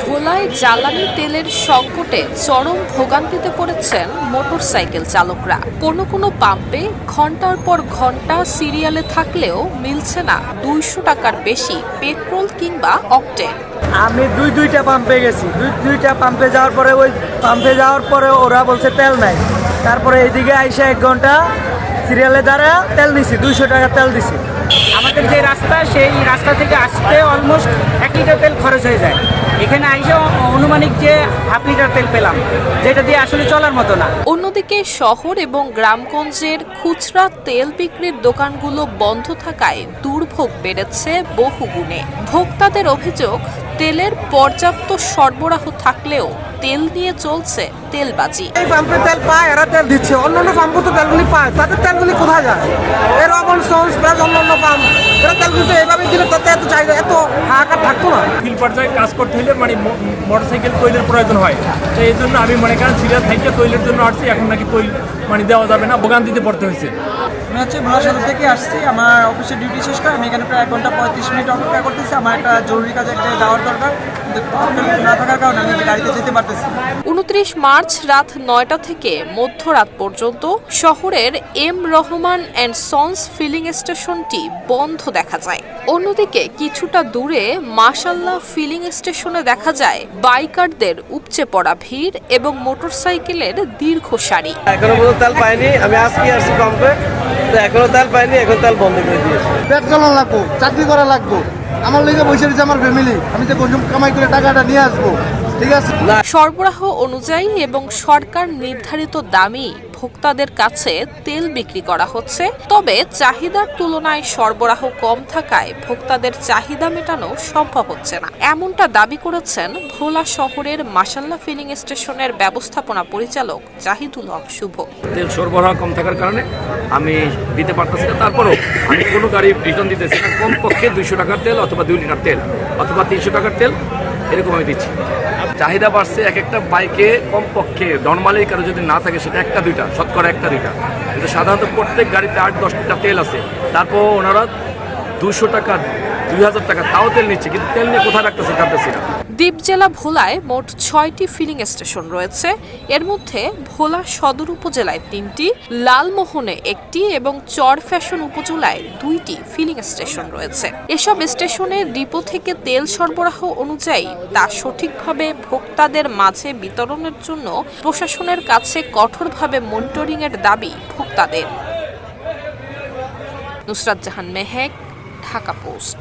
ভোলায় জ্বালানি তেলের সংকটে চরম ভোগান্তিতে পড়েছেন মোটরসাইকেল চালকরা। কোনো কোনো পাম্পে ঘন্টার পর ঘন্টা সিরিয়ালে থাকলেও মিলছে না 200 টাকার বেশি পেট্রোল কিংবা অকটেন। আমি দুইটা পাম্পে গেছি, দুইটা পাম্পে যাওয়ার পরে ওরা বলছে তেল নাই। তারপরে এইদিকে আইসা 1 ঘন্টা সিরিয়ালে দাঁড়া তেল দিছি, 200 টাকা তেল দিছি। আমাদের যে রাস্তা, সেই রাস্তা থেকে আসতে অলমোস্ট 1 লিটার তেল খরচ হয়ে যায়। এখানে আইসে অনুমানিক যে হাফ লিটার তেল পেলাম, যেটা দিয়ে আসলে চলার মতো না। অন্যদিকে শহর এবং গ্রামগঞ্জের খুচরা তেল বিক্রির দোকানগুলো বন্ধ থাকায় দুর্ভোগ বেড়েছে বহুগুণে। ভোক্তাদের অভিযোগ, তেলের পর্যাপ্ত সরবরাহ থাকলেও তেল নিয়ে চলছে তেলবাজি। এই পাম্পে তেল পায়, এরা তেল দিচ্ছে, অন্যান্য পাম্পে তো তেলগুলি পায়, তাদের তেলগুলি কোথায় যায়? এর অবনসন্স প্লাস অন্যান্য পাম্প, এরা তেলগুলি তো এইভাবে দিলে তাতে এত চাহিদা, এত হাহাকার থাকতো না। ফিল পর্যায়ে কাজ করতে হলে মানে মোটরসাইকেল তৈলের প্রয়োজন হয়, তো এই জন্য আমি মনে করেন সিরিয়াল থেকে তৈলের জন্য আসছি। এখন নাকি তৈল মানে দেওয়া যাবে না, ভোগান্তিতে পড়তে হয়েছে। আমি ভোলা শহর থেকে আসছি, আমার অফিসের ডিউটি শেষ করে আমি এখানে প্রায় 1 ঘন্টা 35 মিনিট অপেক্ষা করতেছি। আমার একটা জরুরি কাজে একটা যাওয়ার দরকার, কিন্তু না থাকার কারণে আমি গাড়িতে যেতে পারতেছি। 29 মার্চ রাত 9টা থেকে মধ্যরাত পর্যন্ত শহরের M Rahman and sons filling স্টেশনটি বন্ধ দেখা যায়। অন্যদিকে কিছুটা দূরে মাশাল্লাহ ফিলিং স্টেশনে দেখা যায় বাইকারদের উপচে পড়া ভিড় এবং মোটরসাইকেলের দীর্ঘ সারি। এখনো পর্যন্ত তেল পাইনি, আমি আজকে আসছি পাম্পে, তো এখনো তেল পাইনি, এখন তেল বন্ধ করে দিয়েছে। পেট চালানো লাগবো, চাকরি করা লাগবো, আমার লেগে বসে রয়েছে আমার ফ্যামিলি, আমি তো কনজুম কামাই করে টাকাটা নিয়ে আসবো, ঠিক আছে। সরবরাহ অনুযায়ী এবং সরকার নির্ধারিত দামই ভোক্তাদের কাছে তেল বিক্রি করা হচ্ছে, তবে চাহিদার তুলনায় সরবরাহ কম থাকায় ভোক্তাদের চাহিদা মেটানো সম্ভব হচ্ছে না, এমনটা দাবি করেছেন ভোলা শহরের মাশাল্লাহ ফিলিং স্টেশনের ব্যবস্থাপনা পরিচালক জাহিদুল হক শুভ। তেল সরবরাহ কম থাকার কারণে আমি দিতে পারতেছি না, তারপরও আমি কোনো গাড়ি রিটার্ন দিতেছি না। কমপক্ষে 200 টাকার তেল অথবা 2 লিটার তেল অথবা 300 টাকার তেল এরকম আমি দিচ্ছি। চাহিদা বাড়ছে, এক একটা বাইকে কমপক্ষে নর্মালি কারো যদি না থাকে সেটা 1-2টা, শতকরা 1-2টা, কিন্তু সাধারণত প্রত্যেক গাড়িতে 8-10 লিটার তেল আছে। তারপর ওনারা 200 টাকা 2000 টাকা তাও তেল নিচ্ছে, কিন্তু তেল নিয়ে কোথায় রাখতেছে জানতেছি না। দ্বীপ জেলা ভোলায় মোট 6টি ফিলিং স্টেশন রয়েছে। এর মধ্যে ভোলা সদর উপজেলায় 3টি, লালমোহনে 1টি এবং চরফ্যাশন উপজেলায় 2টি ফিলিং স্টেশন রয়েছে। এসব স্টেশনে ডিপো থেকে তেল সরবরাহ অনুযায়ী তা সঠিকভাবে ভোক্তাদের মাঝে বিতরণের জন্য প্রশাসনের কাছে কঠোরভাবে মনিটরিং এর দাবি ভোক্তাদের। নুসরাত জাহান মেহেক, ঢাকা পোস্ট।